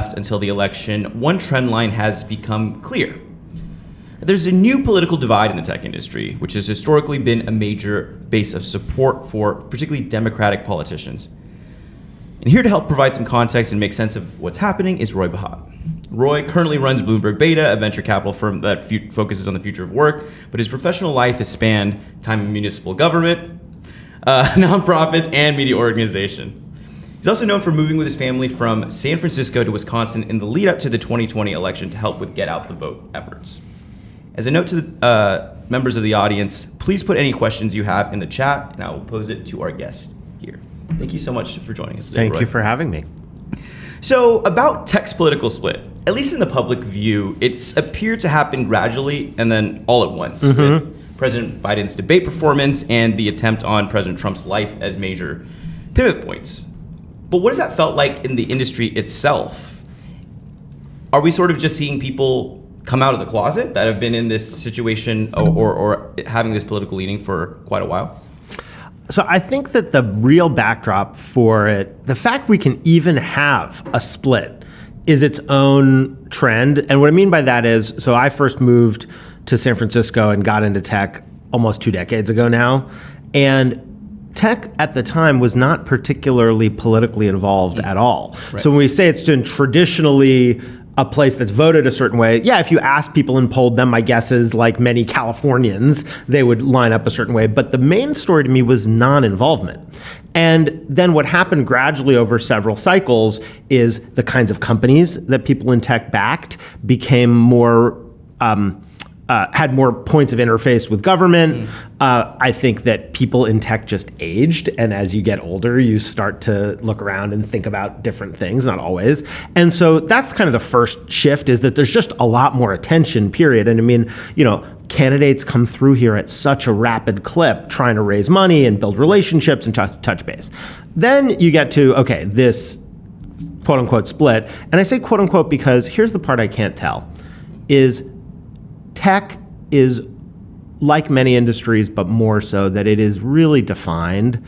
left until the election, one trend line has become clear. There's a new political divide in the tech industry, which has historically been a major base of support for particularly Democratic politicians. And here to help provide some context and make sense of what's happening is Roy Bahat. Roy currently runs Bloomberg Beta, a venture capital firm that focuses on the future of work, but his professional life has spanned time in municipal government, nonprofits, and media organization. He's also known for moving with his family from San Francisco to Wisconsin in the lead up to the 2020 election to help with get out the vote efforts. As a note to the members of the audience, please put any questions you have in the chat, and I will pose it to our guest here. Thank you so much for joining us today, Thank Roy. you for having me. So about tech's political split, at least in the public view, it's appeared to happen gradually and then all at once with President Biden's debate performance and the attempt on President Trump's life as major pivot points. But what has that felt like in the industry itself? Are we sort of just seeing people come out of the closet that have been in this situation or having this political leaning for quite a while? So I think that the real backdrop for it, the fact we can even have a split is its own trend. And what I mean by that is, so I first moved to San Francisco and got into tech almost 2 decades ago now. And tech at the time was not particularly politically involved at all. Right. So when we say it's been traditionally a place that's voted a certain way, yeah, if you asked people and polled them, my guess is like many Californians, they would line up a certain way. But the main story to me was non-involvement. And then what happened gradually over several cycles is the kinds of companies that people in tech backed became more had more points of interface with government. I think that people in tech just aged, and as you get older, you start to look around and think about different things, not always. And so that's kind of the first shift, is that there's just a lot more attention, period. And I mean, candidates come through here at such a rapid clip, trying to raise money and build relationships and touch base. Then you get to, okay, this quote unquote split. And I say quote unquote because here's the part I can't tell, is tech is like many industries, but more so that it is really defined.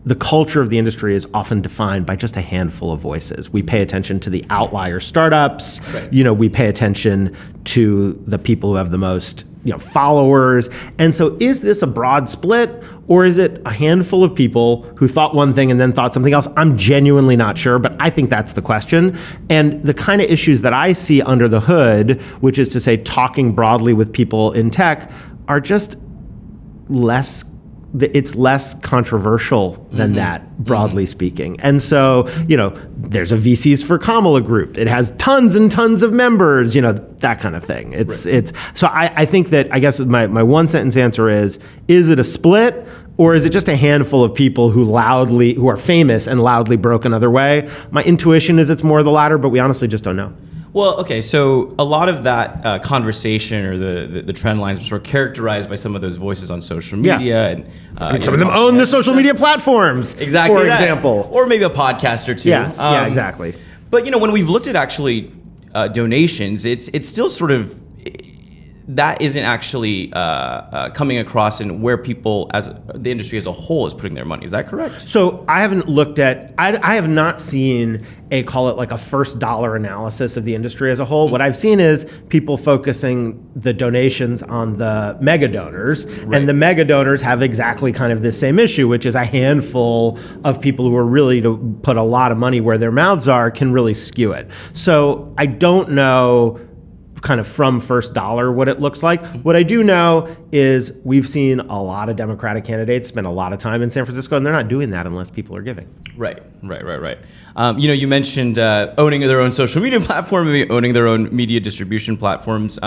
The culture of the industry is often defined by just a handful of voices. We pay attention to the outlier startups. Right. We pay attention to the people who have the most, followers. And so is this a broad split, or is it a handful of people who thought one thing and then thought something else? I'm genuinely not sure, but I think that's the question. And the kind of issues that I see under the hood, which is to say talking broadly with people in tech, are just it's less controversial than that, broadly speaking. And so, there's a VCs for Kamala group. It has tons and tons of members, that kind of thing. So I think that, I guess my one sentence answer is it a split, or is it just a handful of people who are famous and loudly broke another way? My intuition is it's more the latter, but we honestly just don't know. Well, okay, so a lot of that conversation or the trend lines were sort of characterized by some of those voices on social media. And some of them own the social media platforms, exactly, for example. Or maybe a podcast or two. Yeah, exactly. But, when we've looked at actually donations, it's still sort of, that isn't actually coming across in where people, as the industry as a whole, is putting their money. Is that correct? So I haven't looked at, I have not seen call it like a first dollar analysis of the industry as a whole. What I've seen is people focusing the donations on the mega donors, and the mega donors have exactly kind of this same issue, which is a handful of people who are really to put a lot of money where their mouths are can really skew it. So I don't know kind of from first dollar what it looks like. What I do know is we've seen a lot of Democratic candidates spend a lot of time in San Francisco, and they're not doing that unless people are giving. Right. You mentioned owning their own social media platform, maybe owning their own media distribution platforms.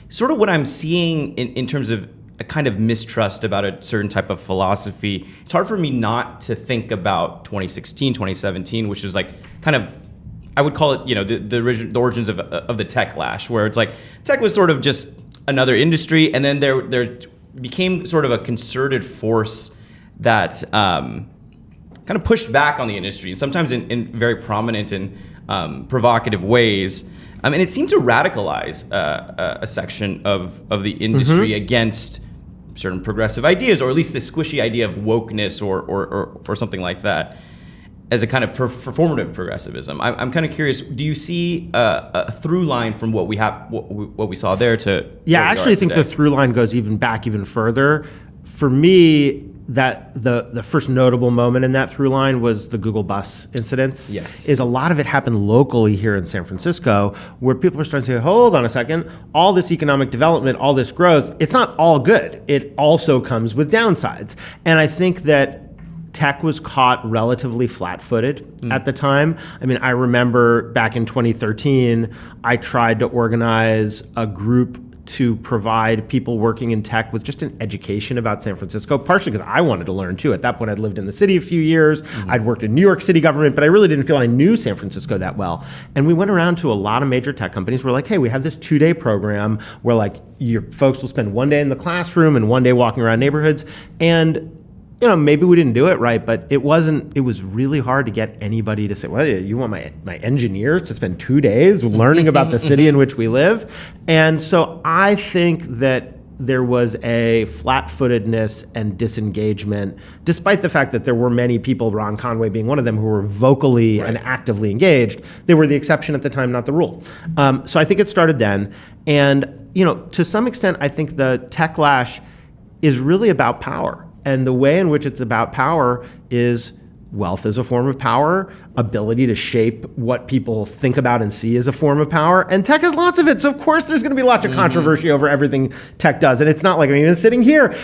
Sort of what I'm seeing in terms of a kind of mistrust about a certain type of philosophy. It's hard for me not to think about 2016, 2017, which is like kind of, I would call it, the origins of the tech lash, where it's like tech was sort of just another industry, and then there became sort of a concerted force that kind of pushed back on the industry, and sometimes in very prominent and provocative ways. And it seemed to radicalize a section of the industry against certain progressive ideas, or at least the squishy idea of wokeness or something like that. as a kind of performative progressivism. I'm kind of curious. Do you see a through line from what we saw there to? Yeah, I actually think the through line goes even further. For me, that the first notable moment in that through line was the Google bus incidents. Yes. Is a lot of it happened locally here in San Francisco, where people are starting to say, hold on a second, all this economic development, all this growth, it's not all good. It also comes with downsides. And I think that tech was caught relatively flat-footed at the time. I mean, I remember back in 2013, I tried to organize a group to provide people working in tech with just an education about San Francisco, partially because I wanted to learn too. At that point, I'd lived in the city a few years. I'd worked in New York City government, but I really didn't feel I knew San Francisco that well. And we went around to a lot of major tech companies. We're like, hey, we have this 2-day program where like your folks will spend 1 day in the classroom and 1 day walking around neighborhoods. And maybe we didn't do it right, but it was really hard to get anybody to say, well, you want my engineers to spend 2 days learning about the city in which we live? And so I think that there was a flat-footedness and disengagement, despite the fact that there were many people, Ron Conway being one of them, who were vocally and actively engaged. They were the exception at the time, not the rule. So I think it started then. And, to some extent, I think the techlash is really about power. And the way in which it's about power is wealth is a form of power, ability to shape what people think about and see as a form of power. And tech has lots of it. So of course there's going to be lots of controversy over everything tech does. And it's not like, even sitting here,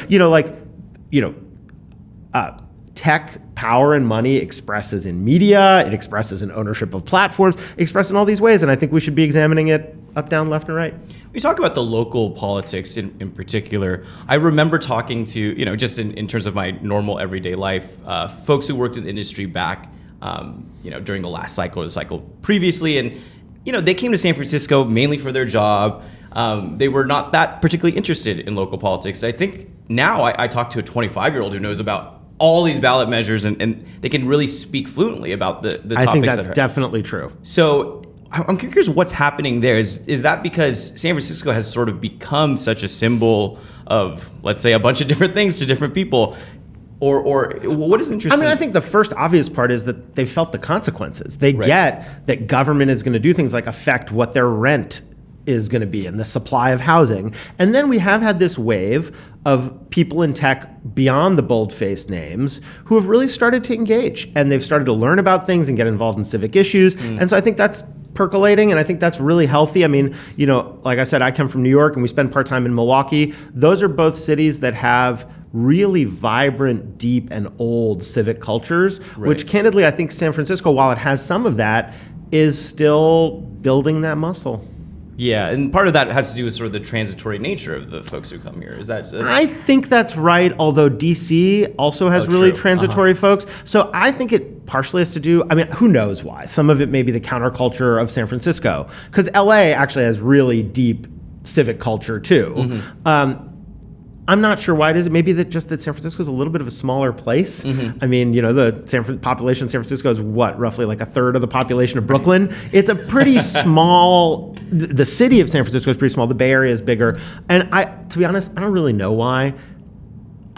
tech power and money expresses in media, it expresses in ownership of platforms, expressed in all these ways. And I think we should be examining it up, down, left, and right. We talk about the local politics in particular. I remember talking to, just in terms of my normal everyday life, folks who worked in the industry back, during the last cycle or the cycle previously. And, they came to San Francisco mainly for their job. They were not that particularly interested in local politics. I think now I talk to a 25-year-old who knows about all these ballot measures and they can really speak fluently about the topics. I think that's definitely true. So I'm curious what's happening there. Is that because San Francisco has sort of become such a symbol of, let's say, a bunch of different things to different people? Or what is interesting? I think the first obvious part is that they felt the consequences. They get that government is going to do things like affect what their rent is going to be and the supply of housing. And then we have had this wave of people in tech beyond the bold-faced names who have really started to engage. And they've started to learn about things and get involved in civic issues. And so I think that's percolating, and I think that's really healthy. I mean, like I said, I come from New York and we spend part-time in Milwaukee. Those are both cities that have really vibrant, deep, and old civic cultures, which candidly, I think San Francisco, while it has some of that, is still building that muscle. Yeah, and part of that has to do with sort of the transitory nature of the folks who come here. Is that? I think that's right, although DC also has really transitory folks. So I think it partially has to do, who knows why? Some of it may be the counterculture of San Francisco, because LA actually has really deep civic culture too. I'm not sure why it is. Maybe that San Francisco is a little bit of a smaller place. I mean, the population of San Francisco is roughly like a third of the population of Brooklyn. It's a pretty small, the city of San Francisco is pretty small. The Bay Area is bigger. And to be honest, I don't really know why.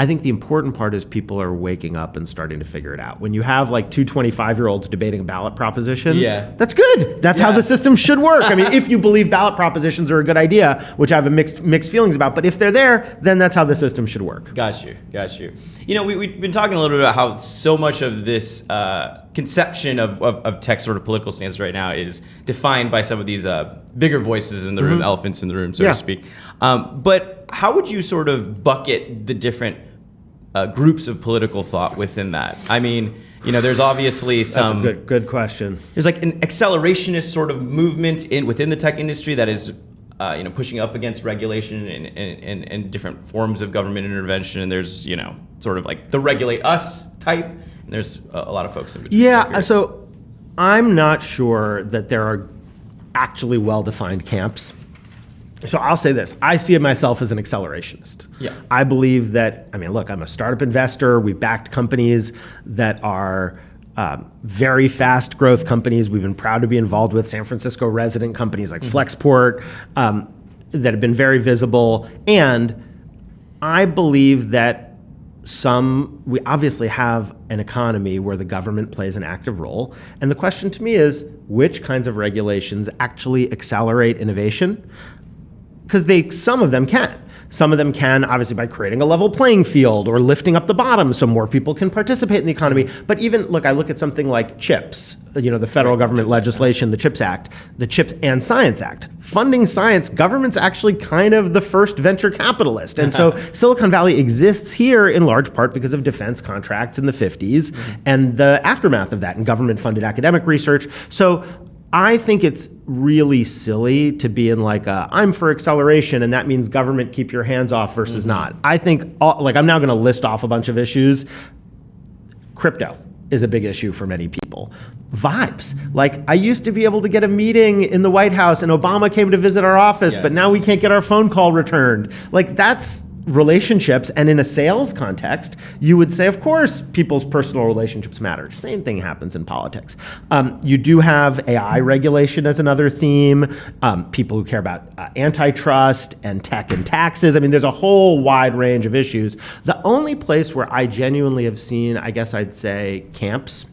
I think the important part is people are waking up and starting to figure it out. When you have like two 25-year-olds debating a ballot proposition, that's good. That's how the system should work. If you believe ballot propositions are a good idea, which I have mixed feelings about, but if they're there, then that's how the system should work. Got you. We've been talking a little bit about how so much of this conception of tech sort of political stance right now is defined by some of these bigger voices in the room, elephants in the room, so to speak. But how would you sort of bucket the different groups of political thought within that? There's obviously some. That's a good question. There's like an accelerationist sort of movement within the tech industry that is, pushing up against regulation and different forms of government intervention. And there's, sort of like the regulate us type. And there's a lot of folks in between. Yeah. So I'm not sure that there are actually well-defined camps. So I'll say this. I see myself as an accelerationist. Yeah. I believe that, look, I'm a startup investor. We've backed companies that are very fast growth companies. We've been proud to be involved with San Francisco resident companies like Flexport that have been very visible. And I believe that we obviously have an economy where the government plays an active role. And the question to me is, which kinds of regulations actually accelerate innovation? Because some of them can. Some of them can, obviously, by creating a level playing field or lifting up the bottom so more people can participate in the economy. But even, look, I look at something like CHIPS, the federal government legislation, the CHIPS Act, the CHIPS and Science Act. Funding science, government's actually kind of the first venture capitalist. And so Silicon Valley exists here in large part because of defense contracts in the 50s and the aftermath of that and government-funded academic research. So I think it's really silly to be in I'm for acceleration and that means government keep your hands off versus not. I think, I'm now going to list off a bunch of issues. Crypto is a big issue for many people. Vibes. I used to be able to get a meeting in the White House and Obama came to visit our office, but now we can't get our phone call returned. That's relationships, and in a sales context, you would say, of course, people's personal relationships matter. Same thing happens in politics. You do have AI regulation as another theme, people who care about antitrust and tech and taxes. I mean, there's a whole wide range of issues. The only place where I genuinely have seen, I guess I'd say, camps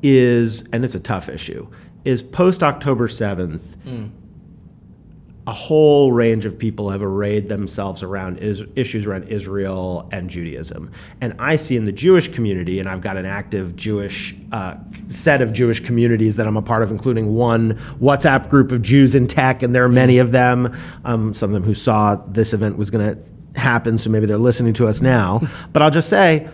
is, and it's a tough issue, is post-October 7th, a whole range of people have arrayed themselves around issues around Israel and Judaism. And I see in the Jewish community, and I've got an active Jewish set of Jewish communities that I'm a part of, including one WhatsApp group of Jews in tech, and there are many of them, some of them who saw this event was going to happen, so maybe they're listening to us now. But I'll just say,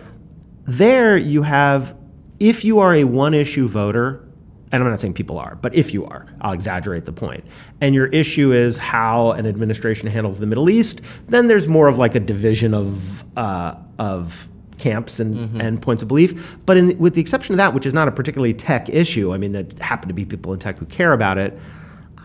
there you have, if you are a one-issue voter, and I'm not saying people are, but if you are, I'll exaggerate the point, and your issue is how an administration handles the Middle East, then there's more of a division of camps and points of belief. But with the exception of that, which is not a particularly tech issue, I mean, there happen to be people in tech who care about it,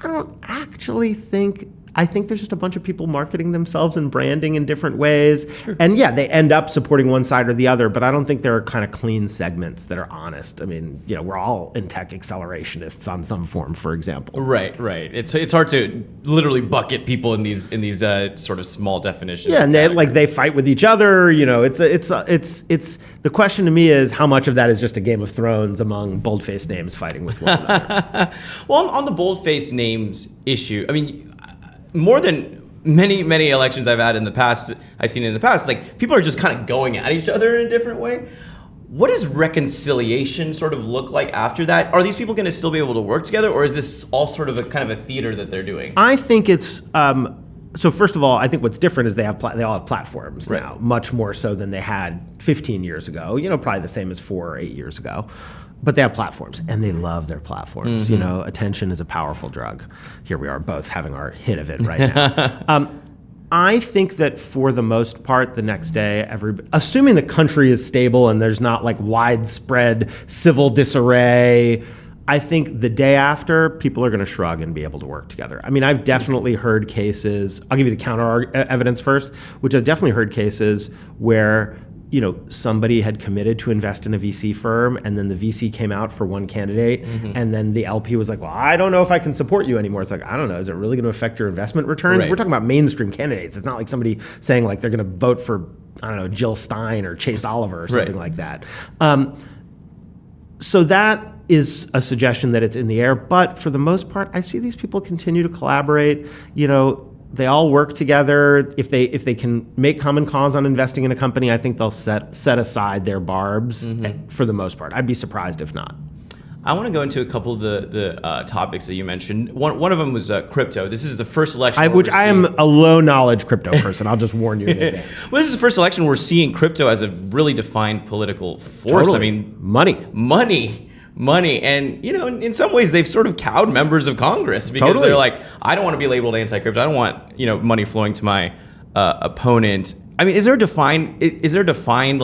I don't actually think, I think there's just a bunch of people marketing themselves and branding in different ways. Sure. And yeah, they end up supporting one side or the other, but I don't think there are kind of clean segments that are honest. I mean, we're all in tech accelerationists on some form, for example. Right. It's hard to literally bucket people in these sort of small definitions. Yeah, and they fight with each other. It's the question to me is how much of that is just a Game of Thrones among bold-faced names fighting with one another. Well, on the bold-faced names issue, I mean, more than many elections I've seen in the past, people are just kind of going at each other in a different way. What does reconciliation sort of look like after that? Are these people going to still be able to work together, or is this all sort of a kind of a theater that they're doing? I think it's so. First of all, I think what's different is they all have platforms now, much more so than they had 15 years ago. Probably the same as 4 or 8 years ago. But they have platforms, and they love their platforms. Attention is a powerful drug. Here we are both having our hit of it right now. I think that for the most part, the next day, assuming the country is stable and there's not widespread civil disarray, I think the day after, people are going to shrug and be able to work together. I mean, I've definitely heard cases, I'll give you the counter evidence first, which I've definitely heard cases where somebody had committed to invest in a VC firm, and then the VC came out for one candidate, and then the LP was like, well, I don't know if I can support you anymore. It's I don't know, is it really going to affect your investment returns? Right. We're talking about mainstream candidates. It's not like somebody saying they're going to vote for, I don't know, Jill Stein or Chase Oliver or something like that. So that is a suggestion that it's in the air, but for the most part, I see these people continue to collaborate. They all work together. If they can make common cause on investing in a company, I think they'll set aside their barbs for the most part. I'd be surprised if not. I want to go into a couple of the topics that you mentioned. One of them was crypto. This is the first election. I am a low knowledge crypto person. I'll just warn you in advance. Well, this is the first election we're seeing crypto as a really defined political force. Totally. I mean, money. And, in some ways, they've sort of cowed members of Congress because they're like, I don't want to be labeled anti-crypto. I don't want, money flowing to my opponent. I mean, is there a defined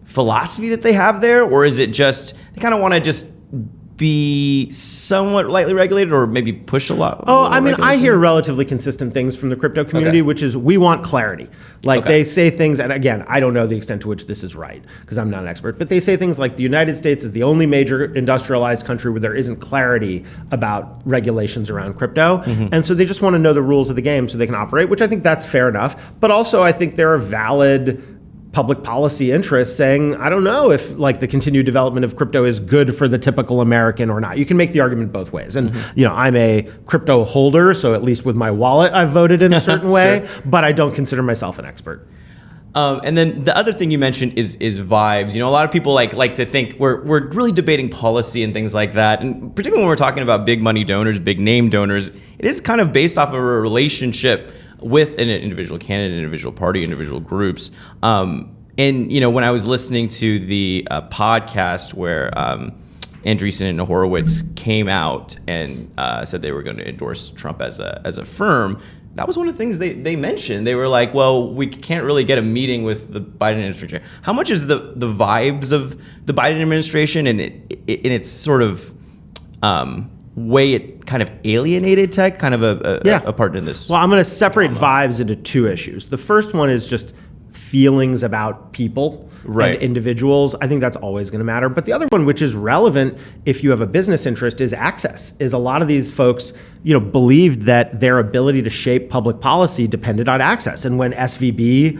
philosophy that they have there? Or is it just, they kind of want to just be somewhat lightly regulated or maybe push a lot? I hear relatively consistent things from the crypto community, which is we want clarity. They say things, and again, I don't know the extent to which this is right because I'm not an expert, but they say things like the United States is the only major industrialized country where there isn't clarity about regulations around crypto. And so they just want to know the rules of the game so they can operate, which I think that's fair enough. But also I think there are valid public policy interests saying, I don't know if like the continued development of crypto is good for the typical American or not. You can make the argument both ways. And, I'm a crypto holder, so at least with my wallet, I've voted in a certain way, but I don't consider myself an expert. And then the other thing you mentioned is vibes. A lot of people like to think we're really debating policy and things like that. And particularly when we're talking about big money donors, big name donors, it is kind of based off of a relationship with an individual candidate, individual party, individual groups. And when I was listening to the podcast where Andreessen and Horowitz came out and said they were going to endorse Trump as a firm, that was one of the things they mentioned. They were like, well, we can't really get a meeting with the Biden administration. How much is the vibes of the Biden administration and in its sort of way it kind of alienated tech, kind of a part in this? Well, I'm going to separate vibes into two issues. The first one is just feelings about people and individuals. I think that's always going to matter. But the other one, which is relevant if you have a business interest, is access. Is a lot of these folks, believed that their ability to shape public policy depended on access. And when SVB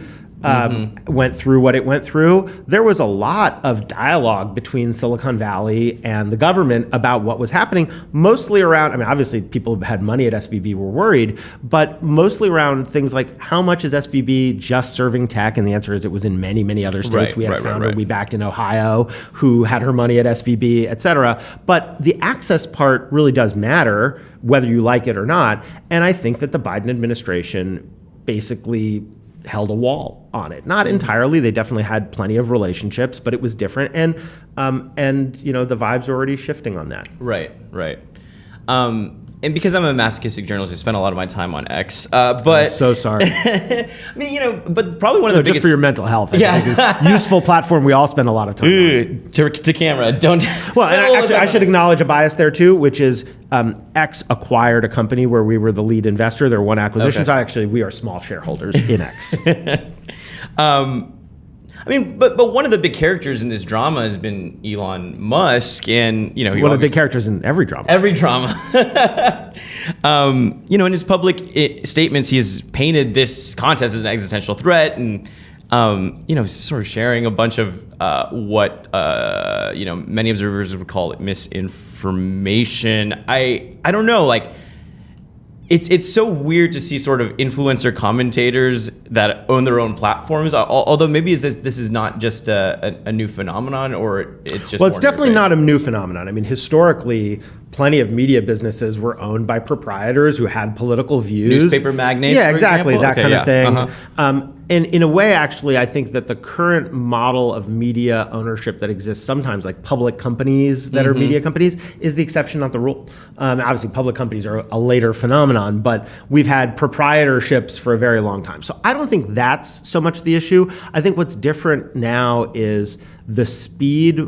went through what it went through, there was a lot of dialogue between Silicon Valley and the government about what was happening, mostly around, obviously people who had money at SVB were worried, but mostly around things like how much is SVB just serving tech? And the answer is it was in many, many other states. We had a founder we backed in Ohio who had her money at SVB, et cetera. But the access part really does matter, whether you like it or not. And I think that the Biden administration basically held a wall on it. Not entirely. They definitely had plenty of relationships, but it was different. And the vibes are already shifting on that. Right. And because I'm a masochistic journalist, I spend a lot of my time on X. But I'm so sorry. But probably one of the biggest, just for your mental health. Useful platform. We all spend a lot of time on. To camera. Don't. Well, and actually, I should acknowledge a bias there too, which is X acquired a company where we were the lead investor. There were one acquisition. So actually, we are small shareholders in X. But one of the big characters in this drama has been Elon Musk, and one of the big characters in every drama. Every drama. In his public statements, he has painted this contest as an existential threat, and sort of sharing a bunch of what many observers would call it misinformation. I don't know, It's so weird to see sort of influencer commentators that own their own platforms. Although maybe this is not just a new phenomenon, or it's just. Well, it's definitely not a new phenomenon. Historically, plenty of media businesses were owned by proprietors who had political views. Newspaper magnates. Yeah, exactly, example? that kind of thing. And in a way, actually, I think that the current model of media ownership that exists sometimes, like public companies that are media companies, is the exception, not the rule. Obviously, public companies are a later phenomenon, but we've had proprietorships for a very long time. So I don't think that's so much the issue. I think what's different now is the speed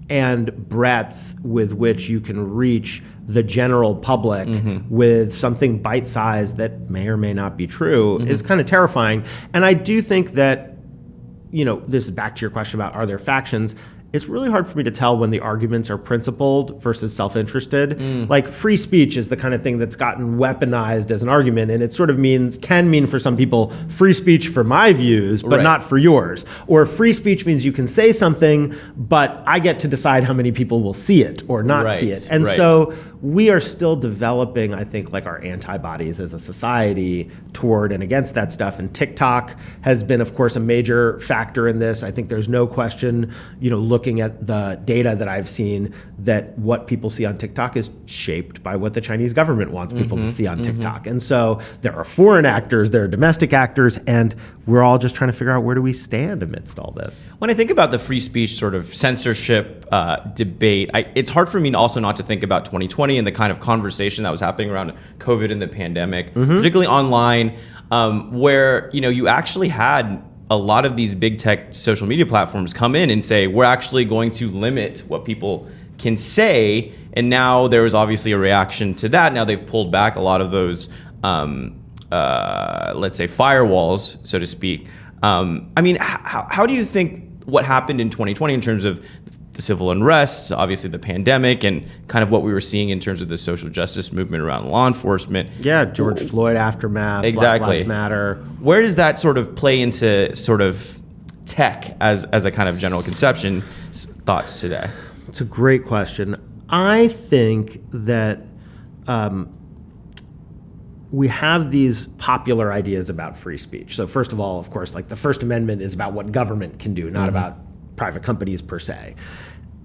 and breadth with which you can reach the general public with something bite-sized that may or may not be true is kind of terrifying. And I do think that, this is back to your question about are there factions, it's really hard for me to tell when the arguments are principled versus self-interested. Like free speech is the kind of thing that's gotten weaponized as an argument, and it sort of can mean for some people free speech for my views, but not for yours. Or free speech means you can say something, but I get to decide how many people will see it or not see it. And so we are still developing, I think, our antibodies as a society toward and against that stuff. And TikTok has been, of course, a major factor in this. I think there's no question, looking at the data that I've seen, that what people see on TikTok is shaped by what the Chinese government wants people to see on TikTok. And so there are foreign actors, there are domestic actors, and we're all just trying to figure out where do we stand amidst all this. When I think about the free speech sort of censorship debate, it's hard for me also not to think about 2020 and the kind of conversation that was happening around COVID and the pandemic, particularly online, where you actually had a lot of these big tech social media platforms come in and say, we're actually going to limit what people can say. And now there was obviously a reaction to that. Now they've pulled back a lot of those, let's say, firewalls, so to speak. How do you think what happened in 2020 in terms of the civil unrest, obviously the pandemic, and kind of what we were seeing in terms of the social justice movement around law enforcement? Yeah, George Floyd aftermath, exactly. Black Lives Matter. Where does that sort of play into sort of tech as a kind of general conception? Thoughts today? It's a great question. I think that we have these popular ideas about free speech. So first of all, of course, like the First Amendment is about what government can do, not about private companies per se.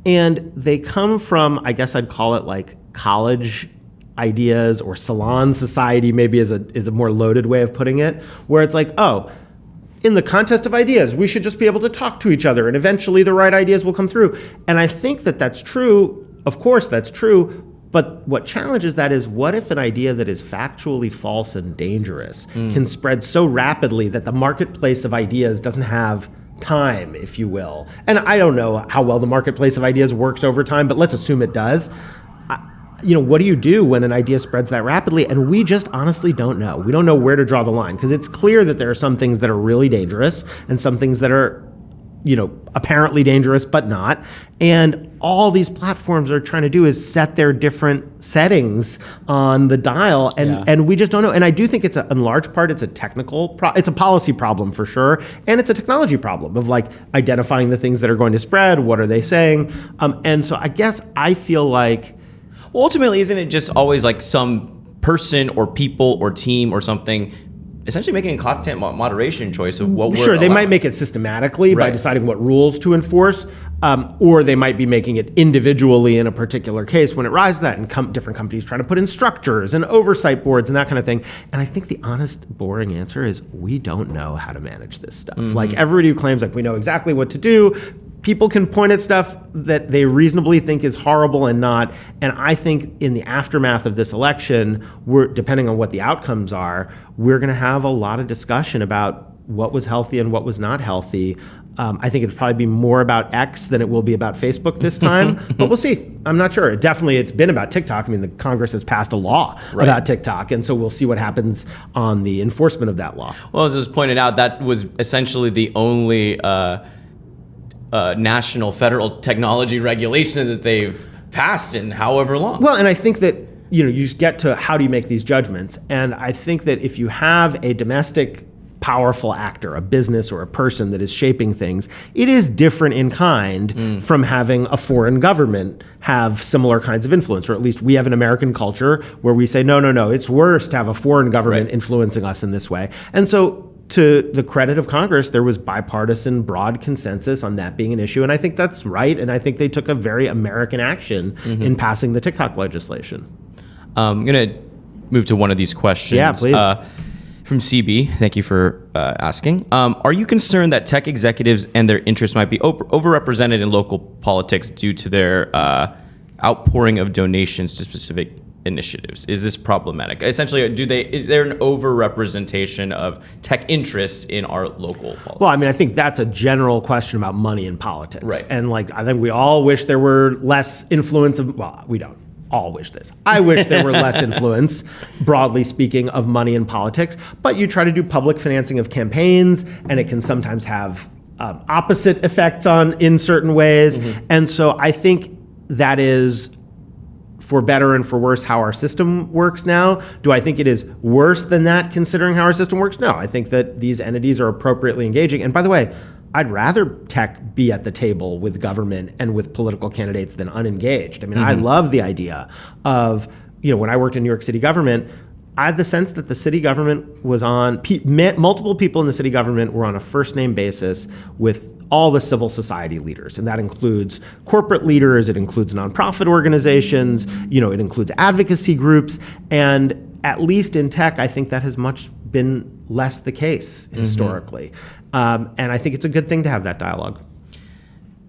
And they come from, I guess I'd call it like college ideas, or salon society maybe is a more loaded way of putting it, where it's like, oh, in the contest of ideas, we should just be able to talk to each other and eventually the right ideas will come through. And I think that that's true. Of course, that's true. But what challenges that is, what if an idea that is factually false and dangerous can spread so rapidly that the marketplace of ideas doesn't have time, if you will? And I don't know how well the marketplace of ideas works over time, but let's assume it does. What do you do when an idea spreads that rapidly? And we just honestly don't know. We don't know where to draw the line, because it's clear that there are some things that are really dangerous and some things that are, apparently dangerous but not. And all these platforms are trying to do is set their different settings on the dial, and we just don't know. And I do think it's in large part, it's a technical, it's a policy problem for sure, and it's a technology problem of like identifying the things that are going to spread. What are they saying? And so I guess I feel like, well, ultimately, isn't it just always like some person or people or team or something essentially making a content moderation choice of what we're sure, they allowed? might make it systematically by Right. deciding what rules to enforce, or they might be making it individually in a particular case when it rises to that, and different companies trying to put in structures and oversight boards and that kind of thing. And I think the honest, boring answer is we don't know how to manage this stuff. Like everybody who claims like we know exactly what to do, people can point at stuff that they reasonably think is horrible and not. And I think in the aftermath of this election, depending on what the outcomes are, we're going to have a lot of discussion about what was healthy and what was not healthy. I think it'd probably be more about X than it will be about Facebook this time, but we'll see. I'm not sure. It's been about TikTok. I mean, the Congress has passed a law about TikTok, and so we'll see what happens on the enforcement of that law. Well, as was pointed out, that was essentially the only national federal technology regulation that they've passed in however long. Well, and I think that, you just get to how do you make these judgments? And I think that if you have a domestic powerful actor, a business or a person that is shaping things, it is different in kind from having a foreign government have similar kinds of influence, or at least we have an American culture where we say, no, it's worse to have a foreign government influencing us in this way. And so, to the credit of Congress, there was bipartisan, broad consensus on that being an issue. And I think that's right. And I think they took a very American action in passing the TikTok legislation. I'm going to move to one of these questions. Yeah, please. From CB, thank you for asking. Are you concerned that tech executives and their interests might be overrepresented in local politics due to their outpouring of donations to specific initiatives? Is this problematic? Essentially, is there an overrepresentation of tech interests in our local politics? Well, I mean, I think that's a general question about money in politics. Right. And I think we all wish there were less influence we don't all wish this. I wish there were less influence, broadly speaking, of money in politics. But you try to do public financing of campaigns, and it can sometimes have opposite effects in certain ways. And so I think that is, for better and for worse, how our system works now. Do I think it is worse than that considering how our system works? No, I think that these entities are appropriately engaging. And by the way, I'd rather tech be at the table with government and with political candidates than unengaged. I mean, I love the idea of, when I worked in New York City government, I had the sense that the city government was multiple people in the city government were on a first name basis with all the civil society leaders. And that includes corporate leaders, it includes nonprofit organizations, it includes advocacy groups. And at least in tech, I think that has much been less the case historically. And I think it's a good thing to have that dialogue.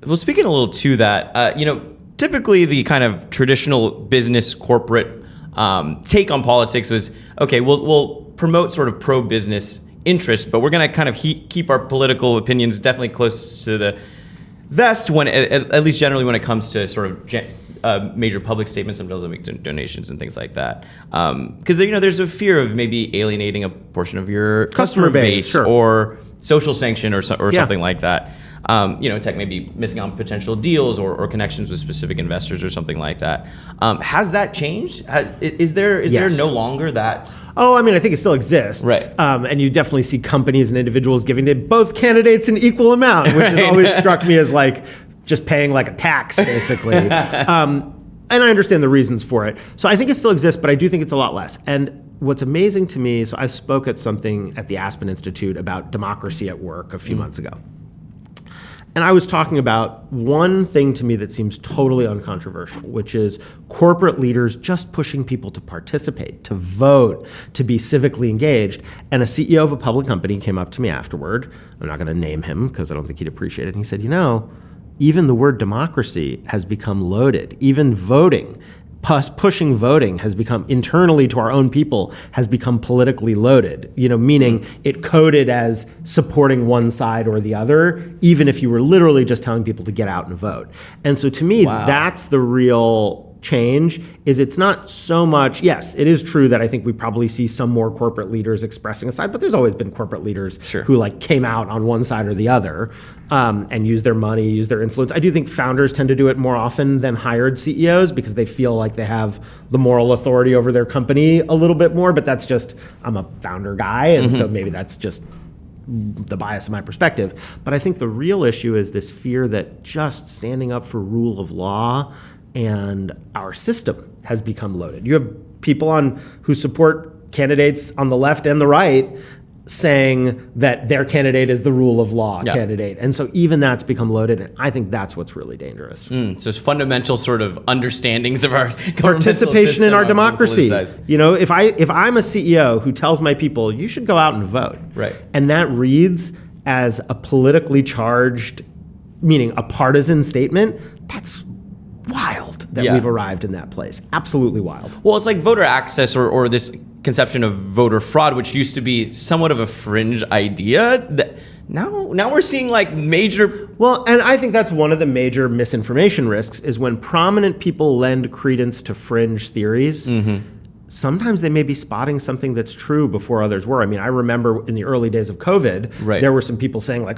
Well, speaking a little to that, typically the kind of traditional business corporate take on politics was, okay, we'll promote sort of pro-business interests, but we're going to kind of keep our political opinions definitely close to the vest when, at least generally when it comes to sort of major public statements, sometimes they'll make donations and things like that. Because there's a fear of maybe alienating a portion of your customer base sure. or social sanction or something like that. tech may be missing on potential deals or connections with specific investors or something like that. Has that changed? Is there Yes. no longer that? Oh, I mean, I think it still exists. Right. And you definitely see companies and individuals giving to both candidates an equal amount, which has always struck me as like just paying like a tax, basically. And I understand the reasons for it. So I think it still exists, but I do think it's a lot less. And what's amazing to me, so I spoke at something at the Aspen Institute about democracy at work a few months ago. And I was talking about one thing to me that seems totally uncontroversial, which is corporate leaders just pushing people to participate, to vote, to be civically engaged. And a CEO of a public company came up to me afterward. I'm not going to name him because I don't think he'd appreciate it. And he said, even the word democracy has become loaded. Even voting, pushing voting has become, internally to our own people, has become politically loaded, meaning it coded as supporting one side or the other, even if you were literally just telling people to get out and vote. And so to me, that's the real change. Is it's not so much, yes, it is true that I think we probably see some more corporate leaders expressing a side, but there's always been corporate leaders who like came out on one side or the other and use their money, use their influence. I do think founders tend to do it more often than hired CEOs because they feel like they have the moral authority over their company a little bit more, but that's just, I'm a founder guy, and so maybe that's just the bias of my perspective. But I think the real issue is this fear that just standing up for rule of law and our system has become loaded. You have people who support candidates on the left and the right saying that their candidate is the rule of law candidate. And so even that's become loaded, and I think that's what's really dangerous. So it's fundamental sort of understandings of our participation in our democracy. If I'm a CEO who tells my people, you should go out and vote, and that reads as a politically charged, meaning a partisan statement, that's wild that we've arrived in that place. Absolutely wild. Well, it's like voter access or this conception of voter fraud, which used to be somewhat of a fringe idea. That now we're seeing like major. Well, and I think that's one of the major misinformation risks is when prominent people lend credence to fringe theories. Sometimes they may be spotting something that's true before others were. I mean, I remember in the early days of COVID, there were some people saying like,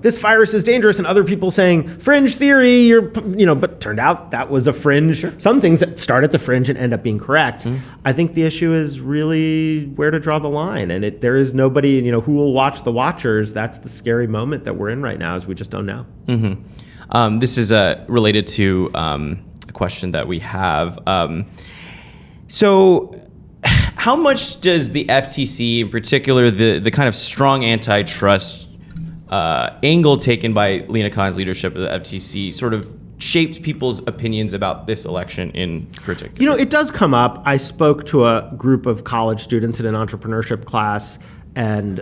this virus is dangerous, and other people saying fringe theory, but turned out that was a fringe. Some things that start at the fringe and end up being correct. I think the issue is really where to draw the line, and there is nobody, who will watch the watchers. That's the scary moment that we're in right now, is we just don't know. This is related to a question that we have. So how much does the FTC, in particular, the kind of strong antitrust angle taken by Lina Khan's leadership of the FTC, sort of shaped people's opinions about this election in particular? It does come up. I spoke to a group of college students in an entrepreneurship class, and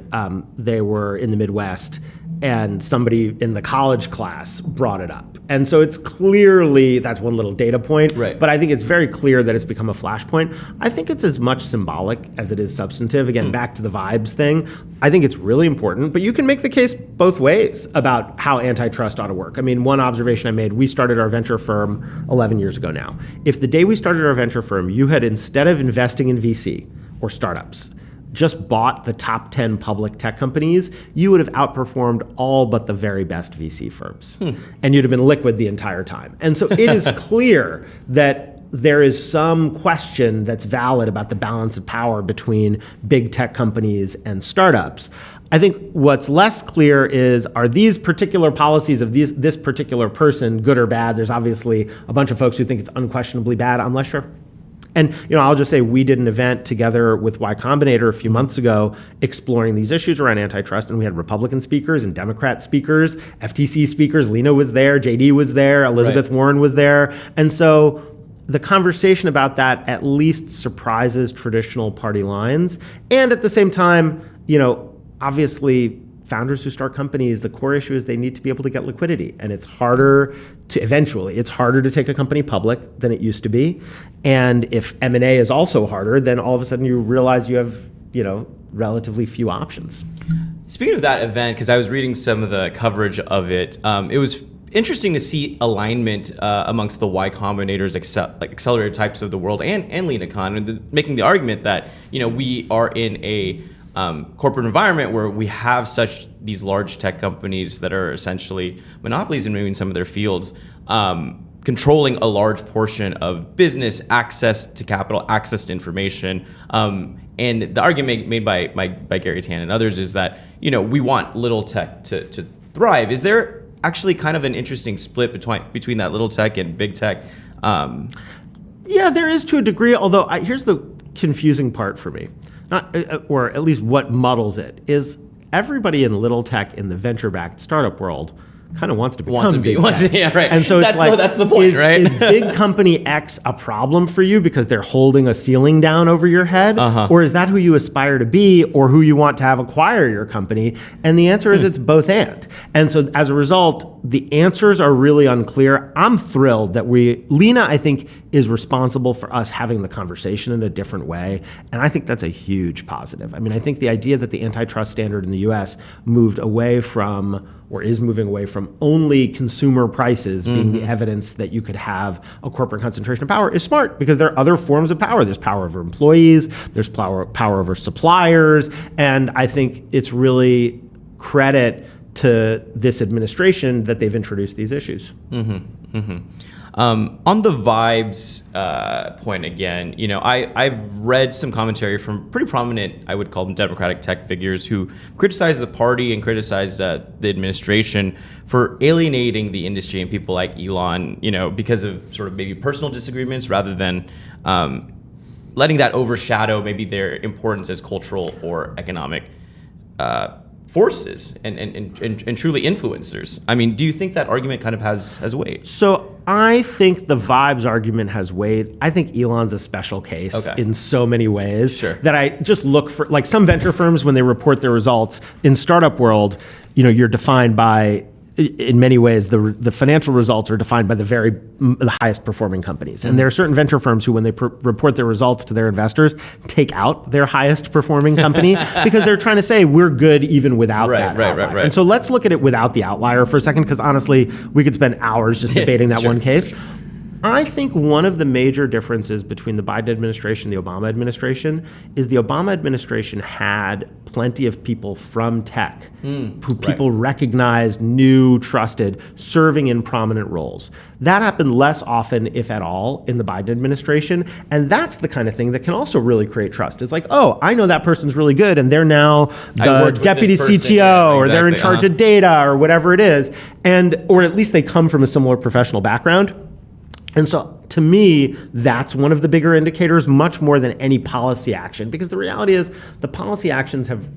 they were in the Midwest, and somebody in the college class brought it up. And so it's clearly, that's one little data point, but I think it's very clear that it's become a flashpoint. I think it's as much symbolic as it is substantive. Again, back to the vibes thing. I think it's really important, but you can make the case both ways about how antitrust ought to work. I mean, one observation I made, we started our venture firm 11 years ago now. If the day we started our venture firm, you had, instead of investing in VC or startups, just bought the top 10 public tech companies, you would have outperformed all but the very best VC firms. And you'd have been liquid the entire time. And so it is clear that there is some question that's valid about the balance of power between big tech companies and startups. I think what's less clear is, are these particular policies of this particular person good or bad? There's obviously a bunch of folks who think it's unquestionably bad. I'm less sure. And I'll just say we did an event together with Y Combinator a few months ago exploring these issues around antitrust, and we had Republican speakers and Democrat speakers, FTC speakers. Lena was there, JD was there, Elizabeth Warren was there. And so the conversation about that at least surprises traditional party lines. And at the same time, obviously founders who start companies, the core issue is they need to be able to get liquidity. And it's harder to take a company public than it used to be. And if M&A is also harder, then all of a sudden you realize you have, relatively few options. Speaking of that event, because I was reading some of the coverage of it, it was interesting to see alignment amongst the Y Combinators, accelerator types of the world, and Lina Khan, and making the argument that we are in a corporate environment where we have these large tech companies that are essentially monopolies in maybe in some of their fields, controlling a large portion of business, access to capital, access to information. And the argument made by Gary Tan and others is that, we want little tech to thrive. Is there actually kind of an interesting split between that little tech and big tech? Yeah, there is to a degree, although here's the confusing part for me, or at least what muddles it, is everybody in little tech in the venture-backed startup world kind of wants to become big tech. Yeah, right. And so that's the point, right? Is big company X a problem for you because they're holding a ceiling down over your head? Or is that who you aspire to be or who you want to have acquire your company? And the answer is it's both and. And so as a result, the answers are really unclear. I'm thrilled that Lena, I think, is responsible for us having the conversation in a different way. And I think that's a huge positive. I mean, I think the idea that the antitrust standard in the US moved away from, or is moving away from, only consumer prices being the evidence that you could have a corporate concentration of power is smart, because there are other forms of power. There's power over employees, there's power over suppliers, and I think it's really credit to this administration that they've introduced these issues. On the vibes point again, I've read some commentary from pretty prominent, I would call them Democratic tech figures, who criticize the party and criticize the administration for alienating the industry and people like Elon, because of sort of maybe personal disagreements rather than letting that overshadow maybe their importance as cultural or economic forces and truly influencers. I mean, do you think that argument kind of has weight? So I think the vibes argument has weight. I think Elon's a special case in so many ways. Sure. That I just look for, like some venture firms, when they report their results in startup world, you're defined by, in many ways, the financial results are defined by the highest performing companies. And there are certain venture firms who, when they report their results to their investors, take out their highest performing company because they're trying to say we're good even without that outlier. Right. And so let's look at it without the outlier for a second, because honestly, we could spend hours just debating that one case. Sure. I think one of the major differences between the Biden administration and the Obama administration is the Obama administration had plenty of people from tech who people recognized, knew, trusted, serving in prominent roles. That happened less often, if at all, in the Biden administration. And that's the kind of thing that can also really create trust. It's like, oh, I know that person's really good, and they're now the deputy CTO, or they're in charge of data, or whatever it is. Or at least they come from a similar professional background. And so, to me, that's one of the bigger indicators, much more than any policy action, because the reality is the policy actions have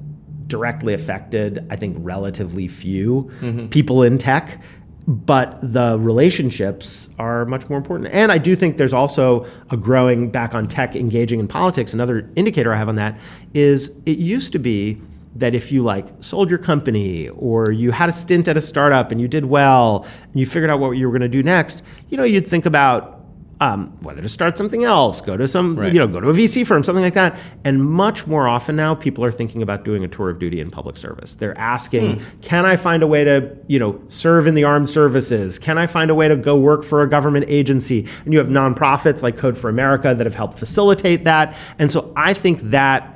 directly affected, I think, relatively few people in tech, but the relationships are much more important. And I do think there's also a growing, back on tech engaging in politics. Another indicator I have on that is it used to be that if you sold your company, or you had a stint at a startup and you did well and you figured out what you were going to do next, you'd think about whether to start something else, go to go to a VC firm, something like that. And much more often now, people are thinking about doing a tour of duty in public service. They're asking, can I find a way to, serve in the armed services? Can I find a way to go work for a government agency? And you have nonprofits like Code for America that have helped facilitate that. And so I think that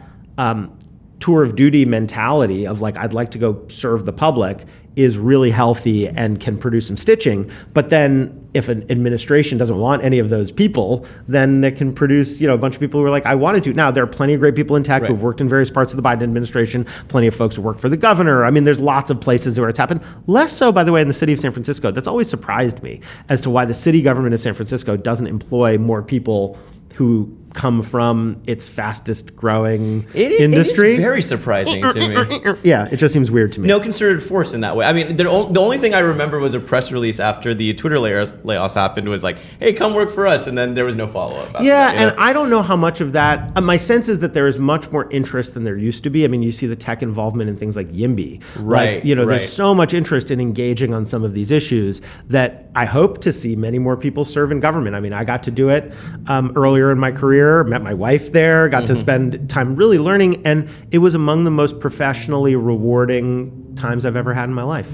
tour of duty mentality of I'd like to go serve the public is really healthy and can produce some stitching. But then if an administration doesn't want any of those people, then it can produce, a bunch of people who are I wanted to. Now, there are plenty of great people in tech who've worked in various parts of the Biden administration, plenty of folks who work for the governor. I mean, there's lots of places where it's happened. Less so, by the way, in the city of San Francisco. That's always surprised me as to why the city government of San Francisco doesn't employ more people who come from its fastest growing industry. It is very surprising to me. Yeah, it just seems weird to me. No concerted force in that way. I mean, the only thing I remember was a press release after the Twitter layoffs happened was hey, come work for us, and then there was no follow-up. And I don't know how much of that, my sense is that there is much more interest than there used to be. I mean, you see the tech involvement in things like YIMBY. Right. There's so much interest in engaging on some of these issues that I hope to see many more people serve in government. I mean, I got to do it earlier in my career, met my wife there, got to spend time really learning, and it was among the most professionally rewarding times I've ever had in my life.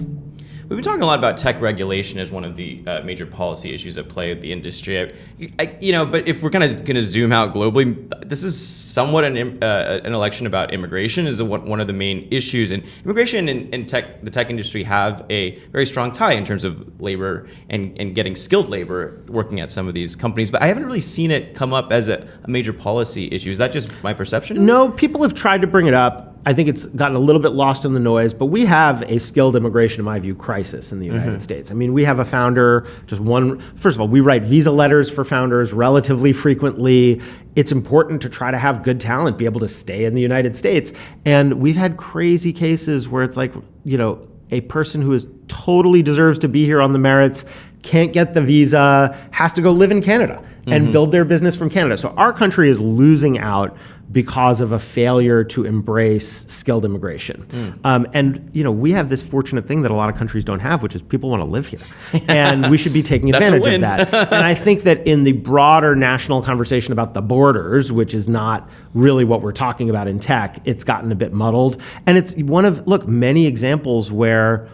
We've been talking a lot about tech regulation as one of the major policy issues at play with the industry. But if we're kind of going to zoom out globally, this is somewhat an election about immigration is one of the main issues. And immigration and the tech industry have a very strong tie in terms of labor and getting skilled labor working at some of these companies. But I haven't really seen it come up as a major policy issue. Is that just my perception? No, people have tried to bring it up. I think it's gotten a little bit lost in the noise, but we have a skilled immigration, in my view, crisis in the United States. I mean, we have a founder, first of all, we write visa letters for founders relatively frequently. It's important to try to have good talent be able to stay in the United States. And we've had crazy cases where it's like, a person who totally deserves to be here on the merits can't get the visa, has to go live in Canada and build their business from Canada. So our country is losing out because of a failure to embrace skilled immigration. And we have this fortunate thing that a lot of countries don't have, which is people want to live here. And we should be taking advantage of that. And I think that in the broader national conversation about the borders, which is not really what we're talking about in tech, it's gotten a bit muddled. And it's one of, many examples where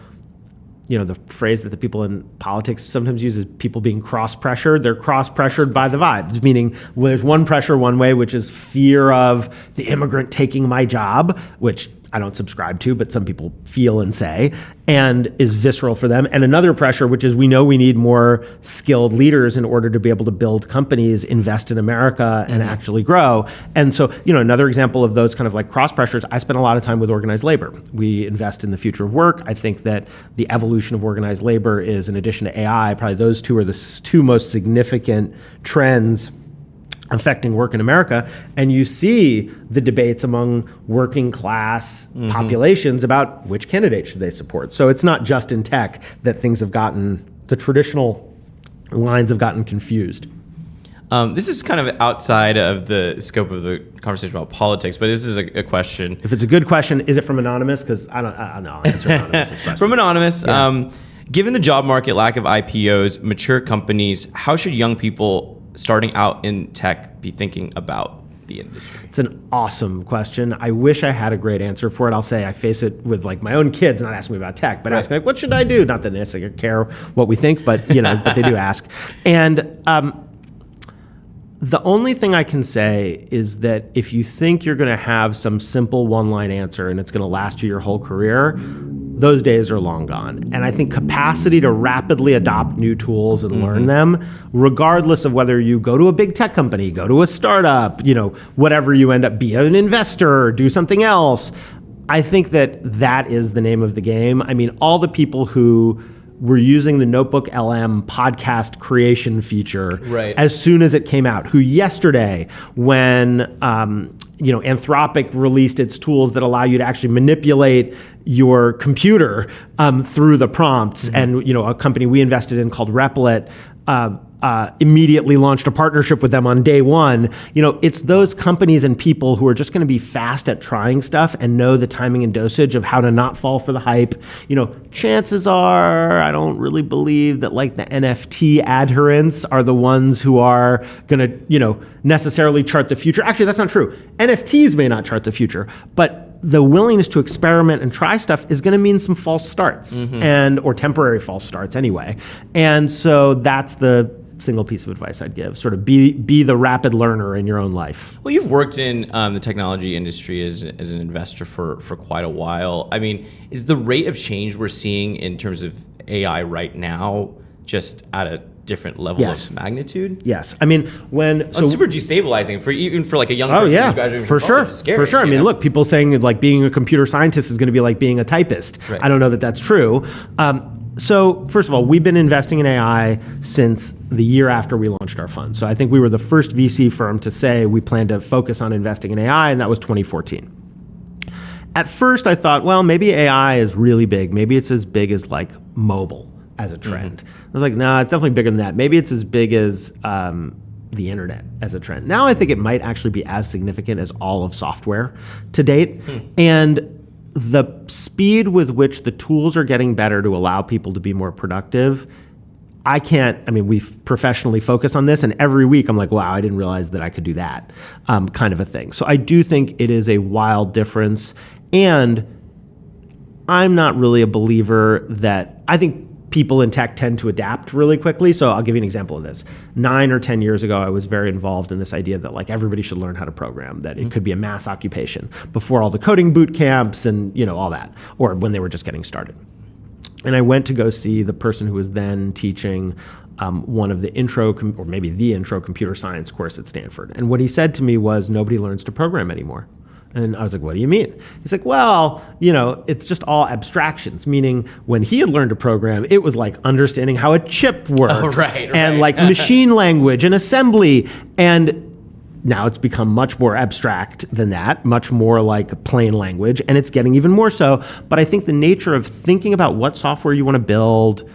the phrase that the people in politics sometimes use is people being cross-pressured. They're cross-pressured by the vibes, meaning there's one pressure one way, which is fear of the immigrant taking my job, which I don't subscribe to, but some people feel and say, and is visceral for them. And another pressure, which is we know we need more skilled leaders in order to be able to build companies, invest in America, and actually grow. And so, another example of those kind of like cross pressures, I spend a lot of time with organized labor. We invest in the future of work. I think that the evolution of organized labor is, in addition to AI, probably those two are the two most significant trends affecting work in America. And you see the debates among working class populations about which candidate should they support. So it's not just in tech that things have gotten, the traditional lines have gotten confused. This is kind of outside of the scope of the conversation about politics, but this is a question. If it's a good question, is it from Anonymous? Because I don't know, I'll answer Anonymous' question. From Anonymous. Yeah. Given the job market, lack of IPOs, mature companies, how should young people starting out in tech be thinking about the industry? It's an awesome question. I wish I had a great answer for it. I'll say I face it with my own kids, not asking me about tech, but asking what should I do? Not that they necessarily care what we think, but but they do ask. And the only thing I can say is that if you think you're going to have some simple one-line answer and it's going to last you your whole career, those days are long gone. And I think capacity to rapidly adopt new tools and learn them, regardless of whether you go to a big tech company, go to a startup, whatever you end up, be an investor, do something else. I think that is the name of the game. I mean, all the people who were using the Notebook LM podcast creation feature as soon as it came out, who yesterday, when Anthropic released its tools that allow you to actually manipulate your computer through the prompts, and a company we invested in called Replit immediately launched a partnership with them on day one. It's those companies and people who are just going to be fast at trying stuff and know the timing and dosage of how to not fall for the hype. Chances are, I don't really believe that the NFT adherents are the ones who are going to, necessarily chart the future. Actually, that's not true. NFTs may not chart the future, but the willingness to experiment and try stuff is going to mean some false starts or temporary false starts anyway. And so that's the single piece of advice I'd give. Sort of be the rapid learner in your own life. Well, you've worked in the technology industry as an investor for quite a while. I mean, is the rate of change we're seeing in terms of AI right now just at a different level of magnitude? Yes. I mean, it's super destabilizing for a young person who's graduating from college. It's scary, for sure. I mean, look, people saying being a computer scientist is going to be like being a typist. Right. I don't know that that's true. So first of all, we've been investing in AI since the year after we launched our fund. So I think we were the first VC firm to say we plan to focus on investing in AI, and that was 2014. At first, I thought, well, maybe AI is really big. Maybe it's as big as mobile as a trend. I was like, no, it's definitely bigger than that. Maybe it's as big as the internet as a trend. Now I think it might actually be as significant as all of software to date. And the speed with which the tools are getting better to allow people to be more productive, we professionally focus on this, and every week I'm like, wow, I didn't realize that I could do that, kind of a thing. So I do think it is a wild difference. And I'm not really a believer that, I think people in tech tend to adapt really quickly. So I'll give you an example of this. 9 or 10 years ago, I was very involved in this idea that like everybody should learn how to program, that it could be a mass occupation before all the coding boot camps and all that, or when they were just getting started. And I went to go see the person who was then teaching one of the intro, or maybe the intro computer science course at Stanford. And what he said to me was, nobody learns to program anymore. And I was like, what do you mean? He's like, well, it's just all abstractions, meaning when he had learned to program, it was like understanding how a chip works and like machine language and assembly. And now it's become much more abstract than that, much more like plain language, and it's getting even more so. But I think the nature of thinking about what software you want to build,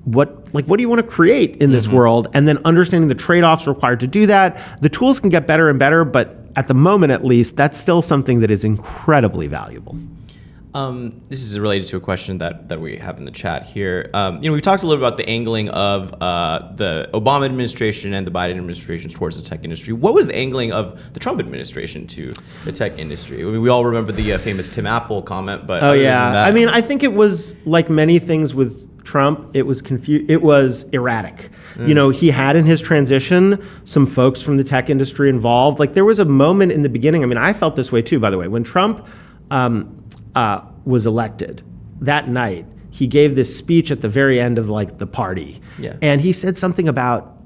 what do you want to create in this world, and then understanding the trade-offs required to do that. The tools can get better and better, but at the moment, at least, that's still something that is incredibly valuable. This is related to a question that we have in the chat here. We've talked a little about the angling of the Obama administration and the Biden administration towards the tech industry. What was the angling of the Trump administration to the tech industry? I mean, we all remember the famous Tim Apple comment, but oh yeah, I mean, I think it was like many things with Trump. It was it was erratic. He had in his transition some folks from the tech industry involved. Like there was a moment in the beginning. I mean, I felt this way too, by the way, when Trump was elected that night. He gave this speech at the very end of like the party, and he said something about.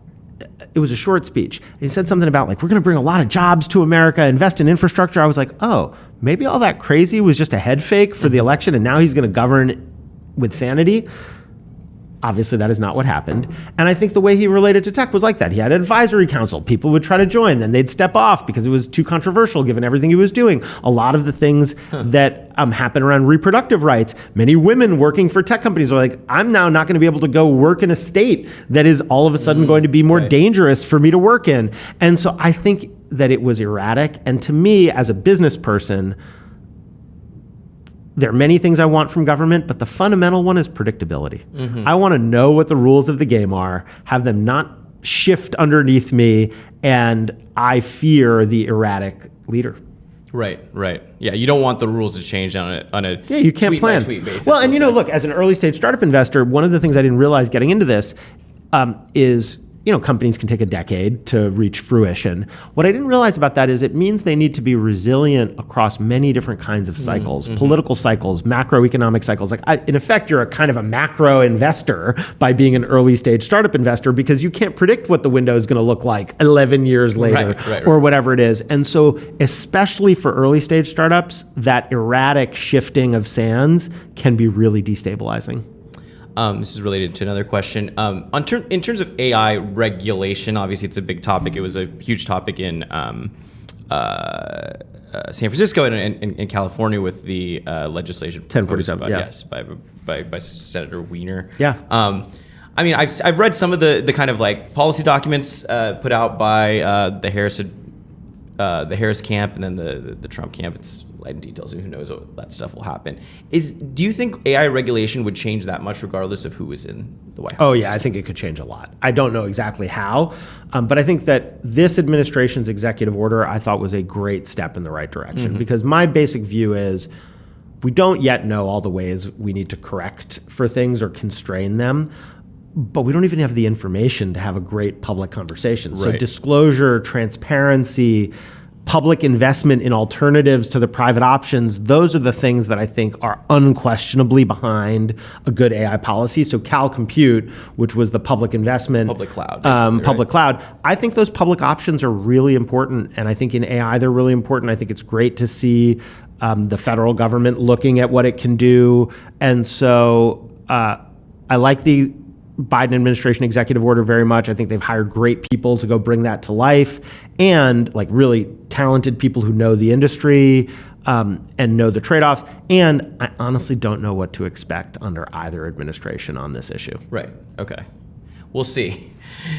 It was a short speech. He said something about like, we're going to bring a lot of jobs to America, invest in infrastructure. I was like, oh, maybe all that crazy was just a head fake for the election, and now he's going to govern with sanity. Obviously, that is not what happened. And I think the way he related to tech was like that. He had an advisory council. People would try to join, then they'd step off because it was too controversial given everything he was doing. A lot of the things that happen around reproductive rights, many women working for tech companies are like, I'm now not going to be able to go work in a state that is all of a sudden going to be more dangerous for me to work in. And so I think that it was erratic. And to me, as a business person, there are many things I want from government, but the fundamental one is predictability. I want to know what the rules of the game are, have them not shift underneath me, and I fear the erratic leader. Right. Yeah, you don't want the rules to change on a you can't plan. Tweet basis. Well, and look, as an early stage startup investor, one of the things I didn't realize getting into this is companies can take a decade to reach fruition. What I didn't realize about that is it means they need to be resilient across many different kinds of cycles, political cycles, macroeconomic cycles. Like in effect, you're a kind of a macro investor by being an early stage startup investor because you can't predict what the window is going to look like 11 years later or whatever it is. And so especially for early stage startups, that erratic shifting of sands can be really destabilizing. This is related to another question. In terms of AI regulation, obviously it's a big topic. It was a huge topic in San Francisco and in California with the legislation 1047, yes, by Senator Wiener. Yeah. I mean, I've read some of the kind of like policy documents put out by the Harris camp and then the Trump camp. It's light in details, and who knows what that stuff will happen. Do you think AI regulation would change that much regardless of who is in the White House? Oh yeah, I think it could change a lot. I don't know exactly how, but I think that this administration's executive order I thought was a great step in the right direction because my basic view is we don't yet know all the ways we need to correct for things or constrain them. But we don't even have the information to have a great public conversation. So disclosure, transparency, public investment in alternatives to the private options, those are the things that I think are unquestionably behind a good AI policy. So Cal Compute, which was the public investment. Public cloud. Public cloud. I think those public options are really important. And I think in AI, they're really important. I think it's great to see the federal government looking at what it can do. And so I like the Biden administration executive order very much. I think they've hired great people to go bring that to life and like really talented people who know the industry and know the trade-offs. And I honestly don't know what to expect under either administration on this issue. Right. Okay. We'll see.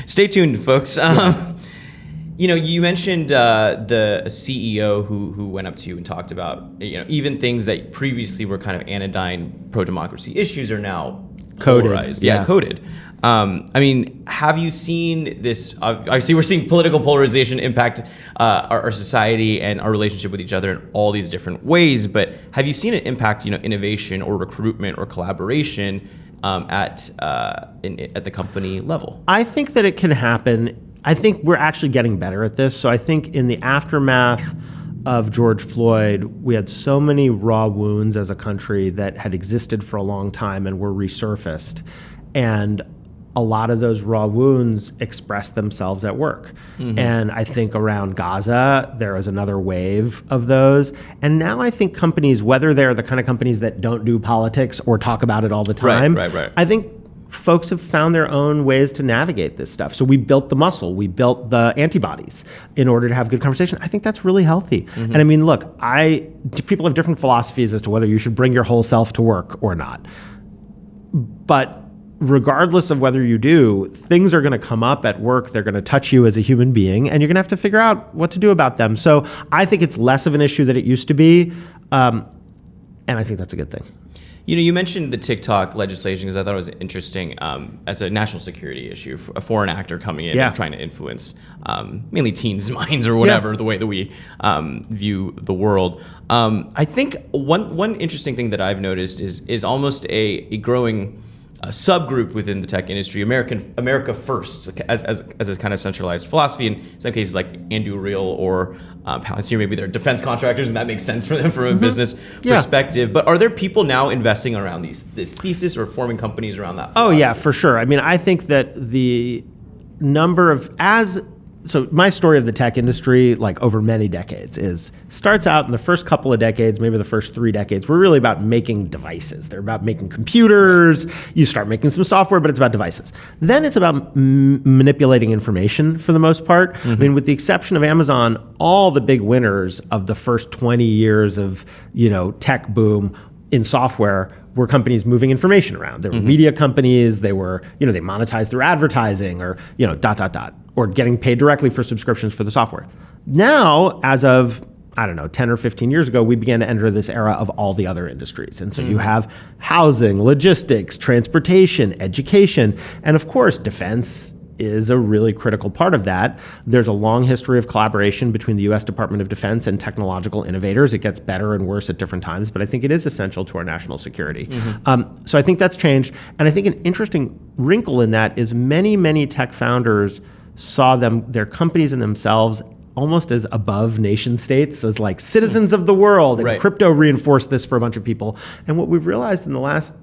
Stay tuned, folks. You mentioned the CEO who went up to you and talked about, even things that previously were kind of anodyne pro-democracy issues are now Coded. polarized. Yeah, coded. I mean, have you seen this? Obviously, we're seeing political polarization impact our society and our relationship with each other in all these different ways. But have you seen it impact, innovation or recruitment or collaboration at the company level? I think that it can happen. I think we're actually getting better at this. So I think in the aftermath of George Floyd, we had so many raw wounds as a country that had existed for a long time and were resurfaced. And a lot of those raw wounds express themselves at work. And I think around Gaza, there is another wave of those. And now I think companies, whether they're the kind of companies that don't do politics or talk about it all the time, Right. I think folks have found their own ways to navigate this stuff. So we built the muscle, we built the antibodies in order to have good conversation. I think that's really healthy. And I mean, look, people have different philosophies as to whether you should bring your whole self to work or not. But regardless of whether you do, things are going to come up at work. They're going to touch you as a human being, and you're going to have to figure out what to do about them. So I think it's less of an issue than it used to be. And I think that's a good thing. You mentioned the TikTok legislation because I thought it was interesting as a national security issue, a foreign actor coming in and trying to influence mainly teens' minds or whatever, the way that we view the world. I think one interesting thing that I've noticed is almost a growing subgroup within the tech industry, America First, as a kind of centralized philosophy. In some cases, like Andrew Reel or Palantir, maybe they're defense contractors, and that makes sense for them from a business perspective. But are there people now investing around this thesis or forming companies around that philosophy? Oh, yeah, for sure. I mean, I think that the number of So my story of the tech industry, like over many decades, starts out in the first couple of decades, maybe the first 3 decades, we're really about making devices. They're about making computers. You start making some software, but it's about devices. Then it's about manipulating information for the most part. I mean, with the exception of Amazon, all the big winners of the first 20 years of, tech boom in software were companies moving information around. There were media companies. They were, they monetized through advertising or, ... or getting paid directly for subscriptions for the software. Now, as of, 10 or 15 years ago, we began to enter this era of all the other industries. And so you have housing, logistics, transportation, education, and of course, defense is a really critical part of that. There's a long history of collaboration between the U.S. Department of Defense and technological innovators. It gets better and worse at different times, but I think it is essential to our national security. So I think that's changed. And I think an interesting wrinkle in that is many, many tech founders saw their companies and themselves almost as above nation states, as like citizens of the world. And crypto reinforced this for a bunch of people. And what we've realized in the last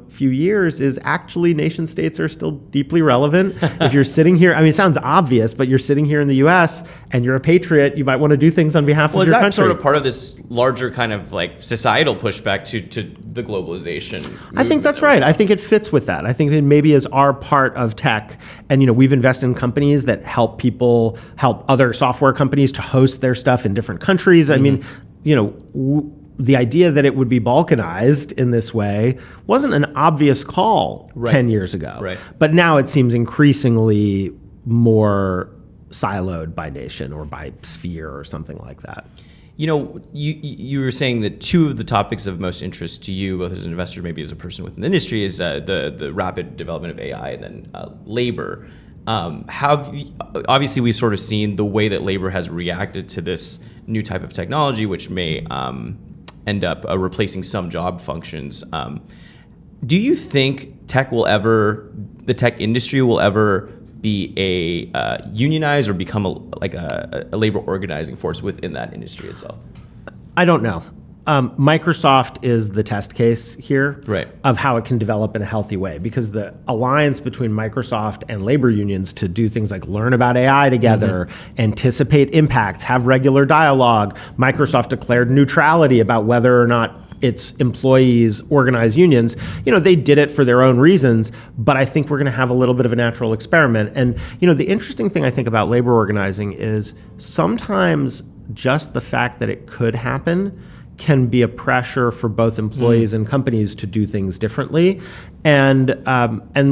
few years is actually nation states are still deeply relevant. If you're sitting here, it sounds obvious, but you're sitting here in the U.S. and you're a patriot, you might want to do things on behalf of your country. Well, is that sort of part of this larger kind of like societal pushback to the globalization movement? I think that's right. I think it fits with that. I think it maybe is our part of tech. And, we've invested in companies that help other software companies to host their stuff in different countries. I mean, the idea that it would be balkanized in this way wasn't an obvious call 10 years ago. But now it seems increasingly more siloed by nation or by sphere or something like that. You were saying that 2 of the topics of most interest to you, both as an investor, maybe as a person within the industry, is the rapid development of AI and then labor. Obviously, we've sort of seen the way that labor has reacted to this new type of technology, which may end up replacing some job functions. Do you think the tech industry will ever be a unionized or become a labor organizing force within that industry itself? I don't know. Microsoft is the test case here of how it can develop in a healthy way, because the alliance between Microsoft and labor unions to do things like learn about AI together, anticipate impacts, have regular dialogue. Microsoft declared neutrality about whether or not its employees organize unions. They did it for their own reasons, but I think we're going to have a little bit of a natural experiment. And, the interesting thing I think about labor organizing is sometimes just the fact that it could happen can be a pressure for both employees and companies to do things differently. And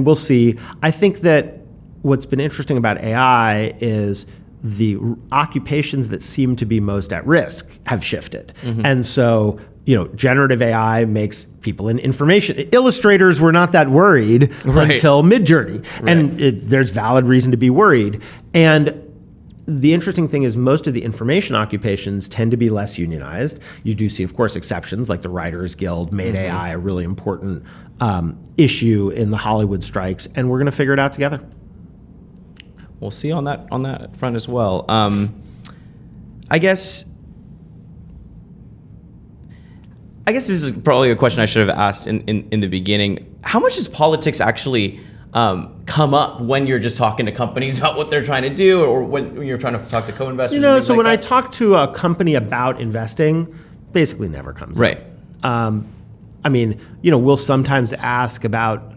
we'll see. I think that what's been interesting about AI is the occupations that seem to be most at risk have shifted. And so generative AI makes people in information. Illustrators were not that worried until Midjourney. Right. And there's valid reason to be worried. And the interesting thing is most of the information occupations tend to be less unionized. You do see, of course, exceptions like the Writers Guild made AI a really important issue in the Hollywood strikes, and we're going to figure it out together. We'll see on that front as well. I guess this is probably a question I should have asked in the beginning. How much does politics actually come up when you're just talking to companies about what they're trying to do, or when you're trying to talk to co-investors? So when I talk to a company about investing, basically never comes up. Right. We'll sometimes ask about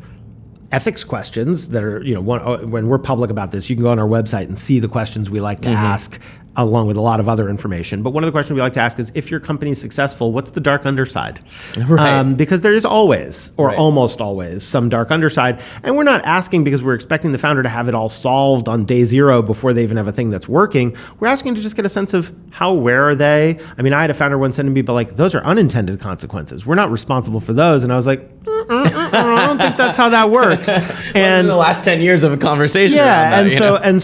ethics questions that are, when we're public about this, you can go on our website and see the questions we like to ask along with a lot of other information. But one of the questions we like to ask is, if your company is successful, what's the dark underside? Right. Because there is always, or almost always, some dark underside. And we're not asking because we're expecting the founder to have it all solved on day zero before they even have a thing that's working. We're asking to just get a sense of how aware are they? I had a founder once sending me, but like, those are unintended consequences. We're not responsible for those. And I was like, I don't think that's how that works. And in the last 10 years of a conversation. Yeah, around that,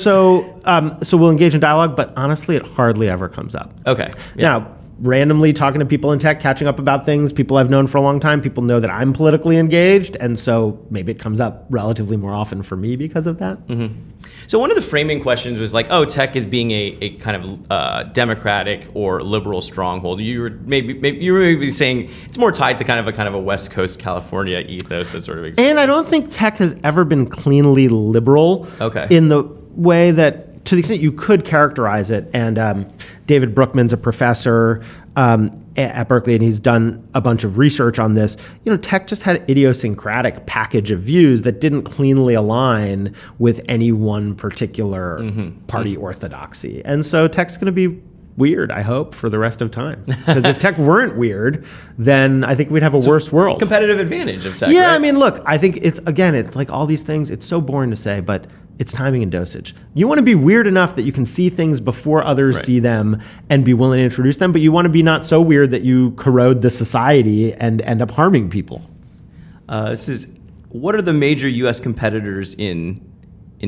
so we'll engage in dialogue, but honestly, it hardly ever comes up. Okay. Yeah. Now, randomly talking to people in tech, catching up about things, people I've known for a long time, people know that I'm politically engaged, and so maybe it comes up relatively more often for me because of that. So one of the framing questions was like, tech is being a kind of democratic or liberal stronghold. You were maybe saying it's more tied to kind of a West Coast California ethos that sort of exists. And I don't think tech has ever been cleanly liberal in the way that, to the extent you could characterize it, and David Brookman's a professor at Berkeley, and he's done a bunch of research on this. Tech just had an idiosyncratic package of views that didn't cleanly align with any one particular party orthodoxy. And so tech's going to be weird, I hope, for the rest of time. Because if tech weren't weird, then I think we'd have a worse world. Competitive advantage of tech, Yeah, right? Look, I think it's like all these things, it's so boring to say, but it's timing and dosage. You want to be weird enough that you can see things before others see them and be willing to introduce them, but you want to be not so weird that you corrode the society and end up harming people. What are the major U.S. competitors in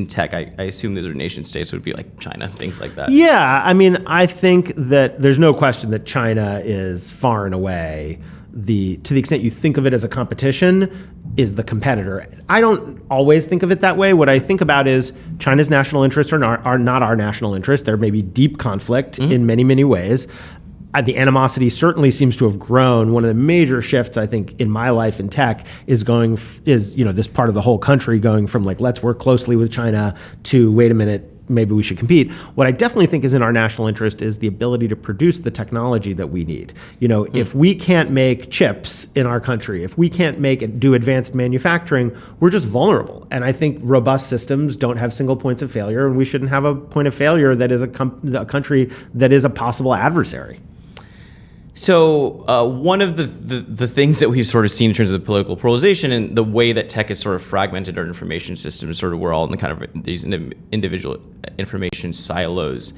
tech? I assume those are nation states, would be like China, things like that. Yeah, I think that there's no question that China is far and away to the extent you think of it as a competition, is the competitor. I don't always think of it that way. What I think about is China's national interests are not our national interests. There may be deep conflict in many, many ways. The animosity certainly seems to have grown. One of the major shifts, I think, in my life in tech is this part of the whole country going from like, let's work closely with China to, wait a minute, maybe we should compete. What I definitely think is in our national interest is the ability to produce the technology that we need. If we can't make chips in our country, if we can't do advanced manufacturing, we're just vulnerable. And I think robust systems don't have single points of failure, and we shouldn't have a point of failure that is a country that is a possible adversary. So one of the things that we've sort of seen in terms of the political polarization and the way that tech is sort of fragmented our information systems, sort of we're all in the kind of these individual information silos.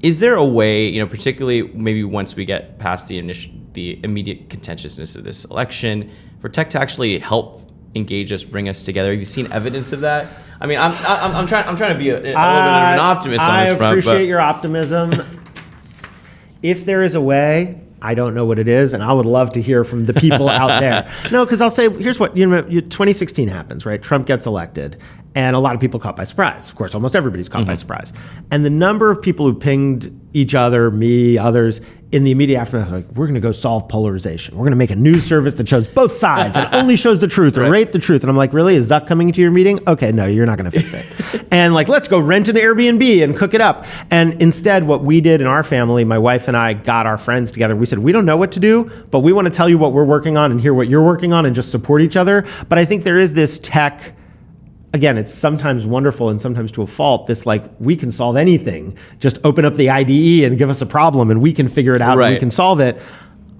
Is there a way, particularly maybe once we get past the immediate contentiousness of this election, for tech to actually help engage us, bring us together? Have you seen evidence of that? I'm trying to be a little bit of an optimist on this front. I appreciate your optimism. If there is a way, I don't know what it is, and I would love to hear from the people out there. No, because I'll say, here's what, 2016 happens, right? Trump gets elected, and a lot of people caught by surprise. Of course, almost everybody's caught by surprise. And the number of people who pinged each other, me, others, in the immediate aftermath, like, we're going to go solve polarization. We're going to make a news service that shows both sides and only shows the truth or rate the truth. And I'm like, really? Is Zuck coming to your meeting? Okay, no, you're not going to fix it. And like, let's go rent an Airbnb and cook it up. And instead, what we did in our family, my wife and I got our friends together. We said, we don't know what to do, but we want to tell you what we're working on and hear what you're working on and just support each other. But I think there is this tech. Again, it's sometimes wonderful and sometimes to a fault, this like, we can solve anything. Just open up the IDE and give us a problem and we can figure it out and we can solve it.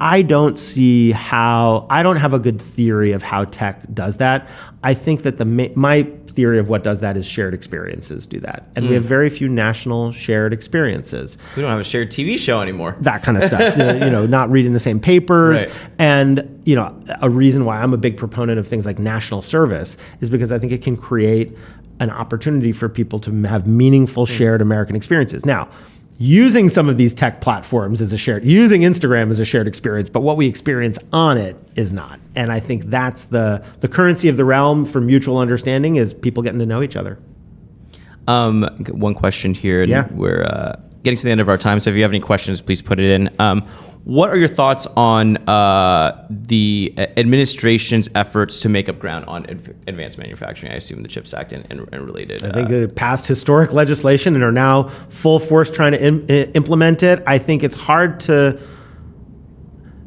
I don't have a good theory of how tech does that. I think that my theory of what does that is shared experiences do that. And we have very few national shared experiences. We don't have a shared TV show anymore. That kind of stuff, not reading the same papers. Right. And, a reason why I'm a big proponent of things like national service is because I think it can create an opportunity for people to have meaningful shared American experiences. Now, using some of these tech platforms using Instagram as a shared experience, but what we experience on it is not. And I think that's the currency of the realm for mutual understanding is people getting to know each other. One question here, and Yeah. we're getting to the end of our time, so if you have any questions, please put it in. What are your thoughts on the administration's efforts to make up ground on advanced manufacturing? I assume the CHIPS Act and related. I think they passed historic legislation and are now full force trying to implement it. I think it's hard to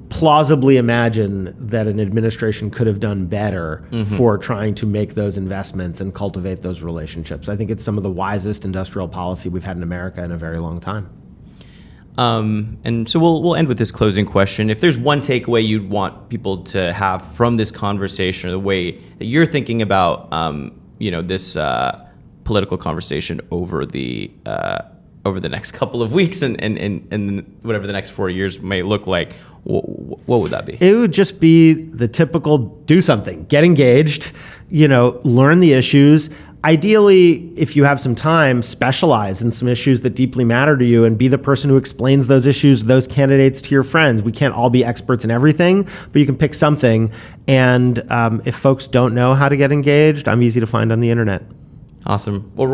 plausibly imagine that an administration could have done better for trying to make those investments and cultivate those relationships. I think it's some of the wisest industrial policy we've had in America in a very long time. And so we'll end with this closing question. If there's one takeaway you'd want people to have from this conversation, or the way that you're thinking about, this political conversation over the next couple of weeks and whatever the next 4 years may look like, what would that be? It would just be the typical do something, get engaged, learn the issues. Ideally, if you have some time, specialize in some issues that deeply matter to you and be the person who explains those issues, those candidates to your friends. We can't all be experts in everything, but you can pick something. And if folks don't know how to get engaged, I'm easy to find on the internet. Awesome. Well,